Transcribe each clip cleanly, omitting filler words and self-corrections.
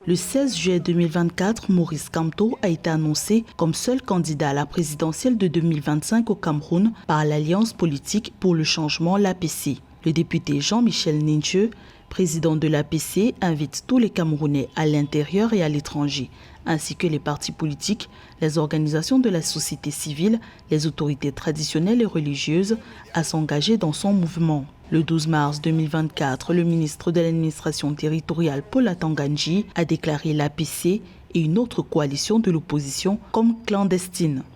Le 16 juillet 2024, Maurice Kamto a été annoncé comme seul candidat à la présidentielle de 2025 au Cameroun par l'Alliance politique pour le changement, l'APC. Le député Jean-Michel Ninche, président de l'APC, invite tous les Camerounais à l'intérieur et à l'étranger, ainsi que les partis politiques, les organisations de la société civile, les autorités traditionnelles et religieuses, à s'engager dans son mouvement. Le 12 mars 2024, le ministre de l'administration territoriale Paul Atanganji a déclaré l'APC et une autre coalition de l'opposition comme clandestine. «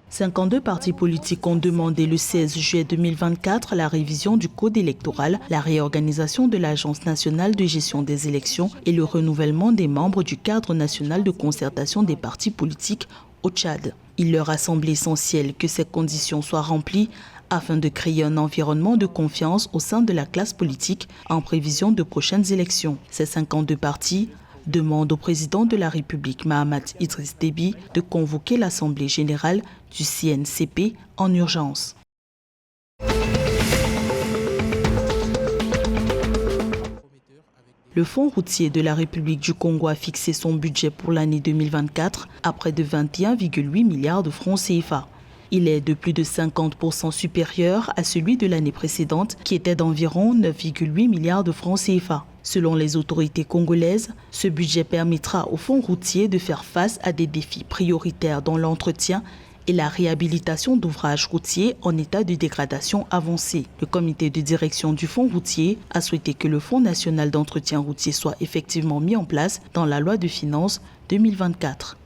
52 partis politiques ont demandé le 16 juillet 2024 la révision du code électoral, la réorganisation de l'Agence nationale de gestion des élections et le renouvellement des membres du cadre national de concertation des partis politiques au Tchad. Il leur a semblé essentiel que ces conditions soient remplies afin de créer un environnement de confiance au sein de la classe politique en prévision de prochaines élections. Ces 52 partis demandent au président de la République, Mahamat Idriss Déby, de convoquer l'Assemblée générale du CNCP en urgence. Le Fonds routier de la République du Congo a fixé son budget pour l'année 2024 à près de 21,8 milliards de francs CFA. Il est de plus de 50% supérieur à celui de l'année précédente qui était d'environ 9,8 milliards de francs CFA. Selon les autorités congolaises, ce budget permettra au Fonds routier de faire face à des défis prioritaires dans l'entretien et la réhabilitation d'ouvrages routiers en état de dégradation avancée. Le comité de direction du Fonds routier a souhaité que le Fonds national d'entretien routier soit effectivement mis en place dans la loi de finances 2024.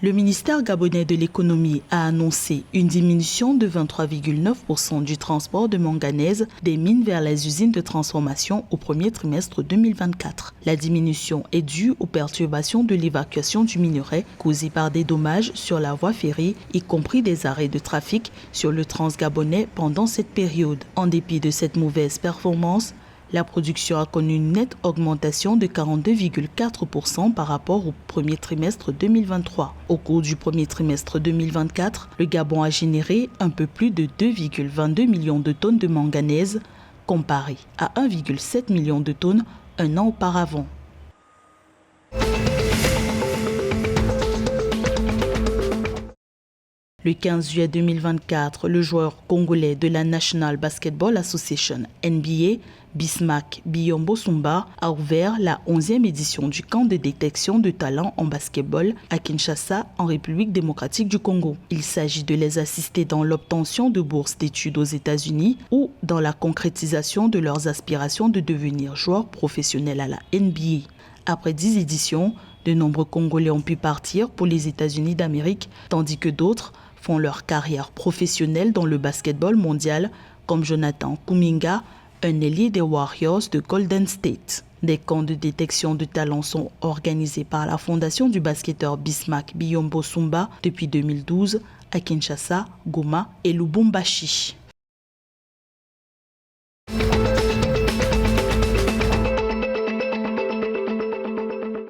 Le ministère gabonais de l'économie a annoncé une diminution de 23,9% du transport de manganèse des mines vers les usines de transformation au premier trimestre 2024. La diminution est due aux perturbations de l'évacuation du minerai causées par des dommages sur la voie ferrée, y compris des arrêts de trafic sur le transgabonais pendant cette période. En dépit de cette mauvaise performance, la production a connu une nette augmentation de 42,4% par rapport au premier trimestre 2023. Au cours du premier trimestre 2024, le Gabon a généré un peu plus de 2,22 millions de tonnes de manganèse, comparé à 1,7 million de tonnes un an auparavant. Le 15 juillet 2024, le joueur congolais de la National Basketball Association NBA, Bismack Biyombo Sumba, a ouvert la 11e édition du camp de détection de talents en basketball à Kinshasa, en République démocratique du Congo. Il s'agit de les assister dans l'obtention de bourses d'études aux États-Unis ou dans la concrétisation de leurs aspirations de devenir joueurs professionnels à la NBA. Après 10 éditions, de nombreux Congolais ont pu partir pour les États-Unis d'Amérique, tandis que d'autres font leur carrière professionnelle dans le basketball mondial, comme Jonathan Kuminga, un ailier des Warriors de Golden State. Des camps de détection de talents sont organisés par la fondation du basketteur Bismack Biyombo Sumba depuis 2012 à Kinshasa, Goma et Lubumbashi.